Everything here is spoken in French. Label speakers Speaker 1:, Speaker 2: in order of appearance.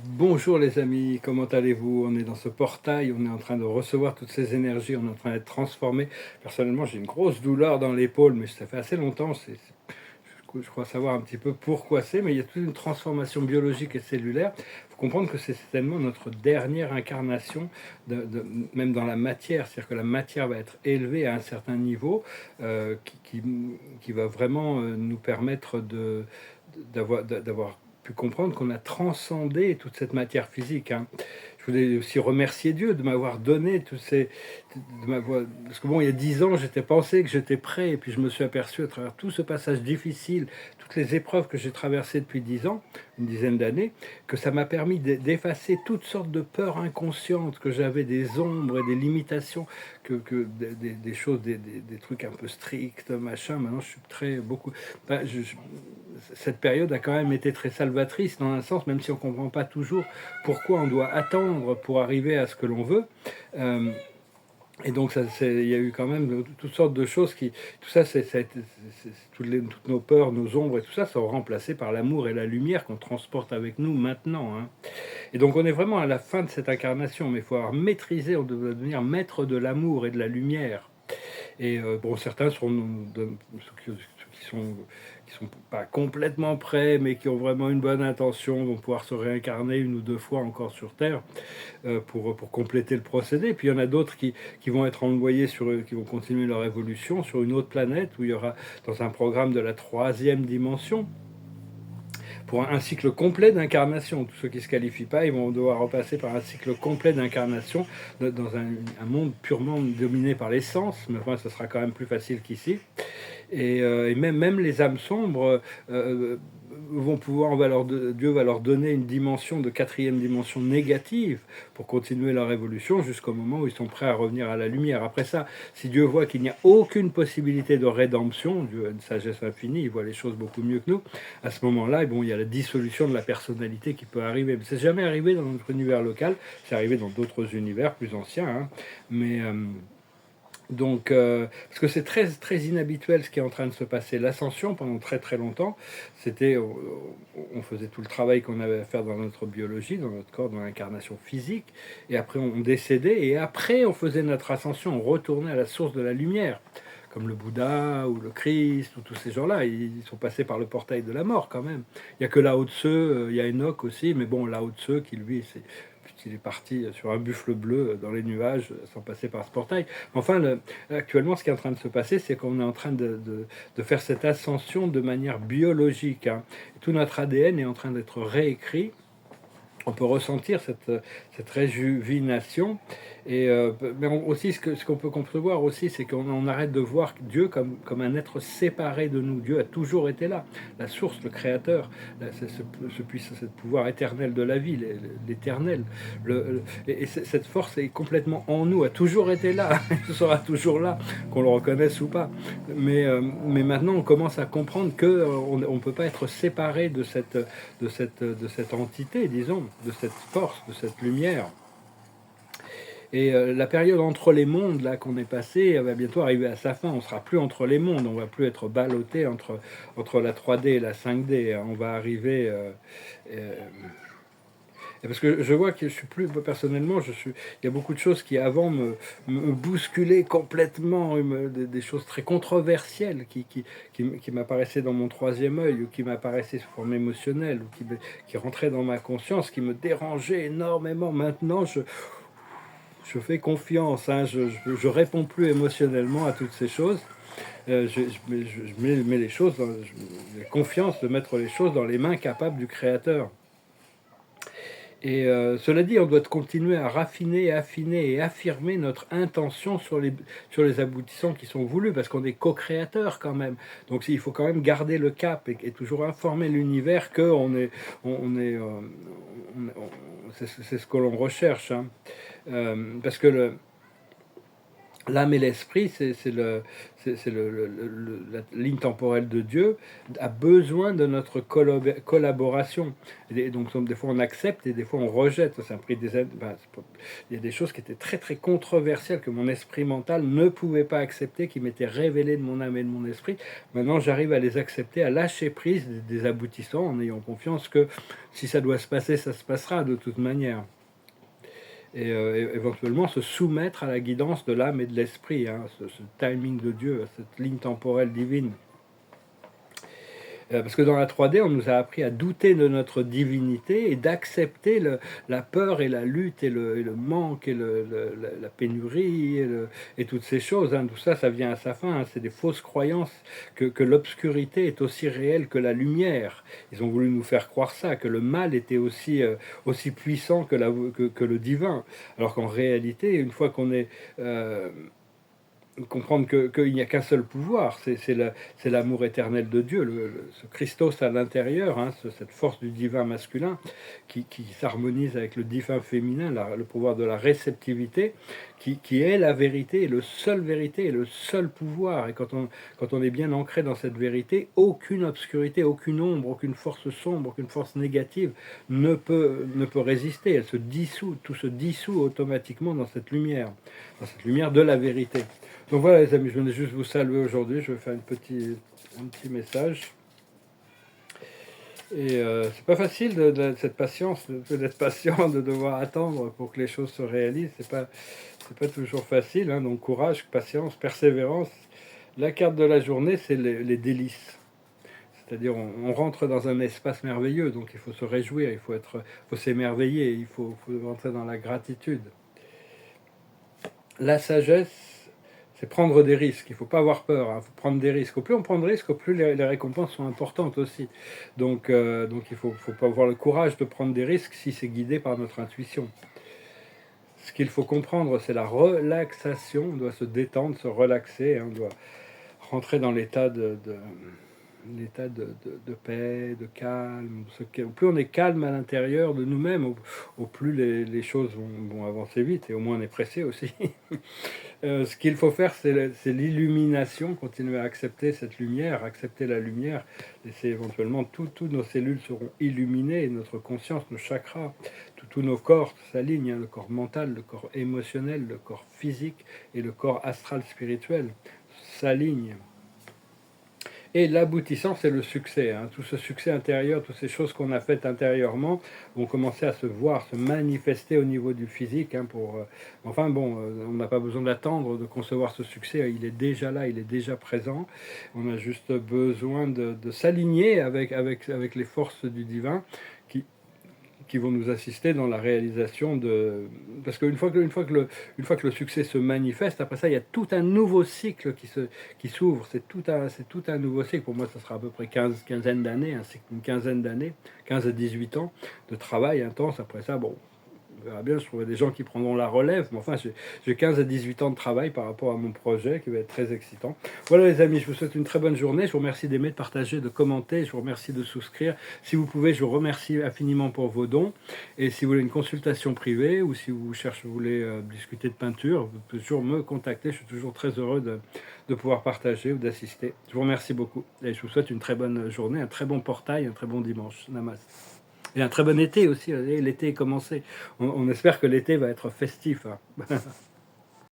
Speaker 1: Bonjour les amis, comment allez-vous? On est dans ce portail, on est en train de recevoir toutes ces énergies, on est en train d'être transformé. Personnellement, j'ai une grosse douleur dans l'épaule, mais ça fait assez longtemps. Je crois savoir un petit peu pourquoi c'est, mais il y a toute une transformation biologique et cellulaire. Il faut comprendre que c'est certainement notre dernière incarnation, même dans la matière, c'est-à-dire que la matière va être élevée à un certain niveau qui va vraiment nous permettre d'avoir pu comprendre qu'on a transcendé toute cette matière physique, hein. Je voulais aussi remercier Dieu de m'avoir donné tous ces... Parce que bon, il y a 10 ans, j'étais pensé que j'étais prêt, et puis je me suis aperçu à travers tout ce passage difficile, toutes les épreuves que j'ai traversées depuis 10 ans, une dizaine d'années, que ça m'a permis d'effacer toutes sortes de peurs inconscientes que j'avais, des ombres et des limitations, des choses, des trucs un peu stricts, machin. Maintenant, je suis très beaucoup... Enfin, cette période a quand même été très salvatrice dans un sens, même si on ne comprend pas toujours pourquoi on doit attendre pour arriver à ce que l'on veut. Euh, et donc, il y a eu quand même toutes sortes de choses qui... Tout ça, toutes nos peurs, nos ombres et tout ça sont remplacées par l'amour et la lumière qu'on transporte avec nous maintenant, hein. Et donc, on est vraiment à la fin de cette incarnation, mais il faut avoir maîtrisé, on doit devenir maître de l'amour et de la lumière. Et bon, certains seront ceux qui sont pas complètement prêts, mais qui ont vraiment une bonne intention, vont pouvoir se réincarner une ou deux fois encore sur Terre pour compléter le procédé. Puis il y en a d'autres qui vont être envoyés qui vont continuer leur évolution sur une autre planète où il y aura dans un programme de la troisième dimension pour un cycle complet d'incarnation. Tous ceux qui ne se qualifient pas, ils vont devoir repasser par un cycle complet d'incarnation dans un monde purement dominé par l'essence, mais enfin, ce sera quand même plus facile qu'ici. Et même les âmes sombres vont pouvoir, Dieu va leur donner une dimension de quatrième dimension négative pour continuer leur évolution jusqu'au moment où ils sont prêts à revenir à la lumière. Après ça, si Dieu voit qu'il n'y a aucune possibilité de rédemption, Dieu a une sagesse infinie, il voit les choses beaucoup mieux que nous, à ce moment-là, bon, il y a la dissolution de la personnalité qui peut arriver. Mais c'est jamais arrivé dans notre univers local, c'est arrivé dans d'autres univers plus anciens, hein. Mais... donc, parce que c'est très, très inhabituel ce qui est en train de se passer. L'ascension, pendant très très longtemps, on faisait tout le travail qu'on avait à faire dans notre biologie, dans notre corps, dans l'incarnation physique, et après on décédait, et après on faisait notre ascension, on retournait à la source de la lumière, comme le Bouddha ou le Christ, ou tous ces gens-là, ils sont passés par le portail de la mort quand même. Il n'y a que Lao Tse, il y a Enoch aussi, mais bon, Lao Tse qui lui, il est parti sur un buffle bleu dans les nuages sans passer par ce portail. Enfin, actuellement, ce qui est en train de se passer, c'est qu'on est en train de faire cette ascension de manière biologique, hein. Tout notre ADN est en train d'être réécrit. On peut ressentir cette réjuvénation. Mais aussi, ce qu'on peut concevoir aussi, c'est qu'on arrête de voir Dieu comme un être séparé de nous. Dieu a toujours été là, la source, le créateur, ce pouvoir éternel de la vie, l'éternel. Cette force est complètement en nous, a toujours été là, elle sera toujours là, qu'on le reconnaisse ou pas. Mais maintenant, on commence à comprendre qu'on ne peut pas être séparé de cette entité, disons, de cette force, de cette lumière. Et la période entre les mondes là qu'on est passé, elle va bientôt arriver à sa fin. On sera plus entre les mondes, on va plus être ballotté entre la 3D et la 5D. On va arriver... parce que je vois que je suis plus, personnellement, il y a beaucoup de choses qui avant me bousculaient complètement, des choses très controversielles qui m'apparaissaient dans mon troisième œil, ou qui m'apparaissaient sous forme émotionnelle, ou qui rentraient dans ma conscience, qui me dérangeaient énormément. Maintenant, je fais confiance, hein, je réponds plus émotionnellement à toutes ces choses. Je mets les choses, j'ai confiance de mettre les choses dans les mains capables du Créateur. Et cela dit, on doit continuer à raffiner, affiner et affirmer notre intention sur les aboutissants qui sont voulus, parce qu'on est co-créateurs quand même. Donc il faut quand même garder le cap et toujours informer l'univers que c'est ce que l'on recherche, hein. Parce que L'âme et l'esprit, la ligne temporelle de Dieu, a besoin de notre collaboration. Et donc, des fois, on accepte et des fois, on rejette. Ça a pris des années. Il y a des choses qui étaient très, très controversiales que mon esprit mental ne pouvait pas accepter, qui m'étaient révélées de mon âme et de mon esprit. Maintenant, j'arrive à les accepter, à lâcher prise des aboutissants, en ayant confiance que si ça doit se passer, ça se passera de toute manière. Et éventuellement se soumettre à la guidance de l'âme et de l'esprit, hein, ce timing de Dieu, cette ligne temporelle divine. Parce que dans la 3D, on nous a appris à douter de notre divinité et d'accepter la peur et la lutte et le manque et la pénurie et toutes ces choses. Hein. Tout ça, ça vient à sa fin. Hein. C'est des fausses croyances que l'obscurité est aussi réelle que la lumière. Ils ont voulu nous faire croire ça, que le mal était aussi puissant que le divin. Alors qu'en réalité, une fois qu'on est... comprendre qu'il n'y a qu'un seul pouvoir, c'est l'amour éternel de Dieu, ce Christos à l'intérieur, hein, cette force du divin masculin qui s'harmonise avec le divin féminin, le pouvoir de la réceptivité, qui est la vérité, le seul pouvoir. Et quand on est bien ancré dans cette vérité, aucune obscurité, aucune ombre, aucune force sombre, aucune force négative ne peut résister. Elle se dissout, tout se dissout automatiquement dans cette lumière de la vérité. Donc voilà les amis, je venais juste vous saluer aujourd'hui, je vais faire un petit message. Et c'est pas facile cette patience, d'être patient, de devoir attendre pour que les choses se réalisent, c'est pas toujours facile, hein, donc courage, patience, persévérance. La carte de la journée, c'est les délices. C'est-à-dire on rentre dans un espace merveilleux, donc il faut se réjouir, il faut s'émerveiller, il faut rentrer dans la gratitude. La sagesse, c'est prendre des risques. Il ne faut pas avoir peur, il faut prendre des risques. Au plus on prend de risques, au plus les récompenses sont importantes aussi. Donc il faut pas avoir le courage de prendre des risques si c'est guidé par notre intuition. Ce qu'il faut comprendre, c'est la relaxation. On doit se détendre, se relaxer. On doit rentrer dans l'état de paix, de calme. Au plus on est calme à l'intérieur de nous-mêmes, au plus les choses vont avancer vite. Et au moins on est pressé aussi. Ce qu'il faut faire, c'est l'illumination, continuer à accepter cette lumière, accepter la lumière, laisser éventuellement toutes nos cellules seront illuminées, notre conscience, nos chakras, tous nos corps s'alignent, hein, le corps mental, le corps émotionnel, le corps physique et le corps astral spirituel s'alignent. Et l'aboutissant, c'est le succès. Hein. Tout ce succès intérieur, toutes ces choses qu'on a faites intérieurement vont commencer à se voir, se manifester au niveau du physique. Hein, enfin bon, on n'a pas besoin d'attendre, de concevoir ce succès. Il est déjà là, il est déjà présent. On a juste besoin de s'aligner avec les forces du divin qui vont nous assister dans la réalisation de... Parce qu'une fois que le succès se manifeste, après ça, il y a tout un nouveau cycle qui s'ouvre. C'est tout un nouveau cycle. Pour moi, ça sera à peu près quinzaine d'années, une quinzaine d'années, 15 à 18 ans de travail intense. Après ça, bon, on verra bien, je trouverai des gens qui prendront la relève. Mais enfin, j'ai 15 à 18 ans de travail par rapport à mon projet qui va être très excitant. Voilà les amis, je vous souhaite une très bonne journée. Je vous remercie d'aimer, de partager, de commenter. Je vous remercie de souscrire. Si vous pouvez, je vous remercie infiniment pour vos dons. Et si vous voulez une consultation privée ou si vous voulez discuter de peinture, vous pouvez toujours me contacter. Je suis toujours très heureux de pouvoir partager ou d'assister. Je vous remercie beaucoup. Et je vous souhaite une très bonne journée, un très bon portail, un très bon dimanche. Namaste. Et un très bon été aussi. L'été est commencé. On espère que l'été va être festif. Hein.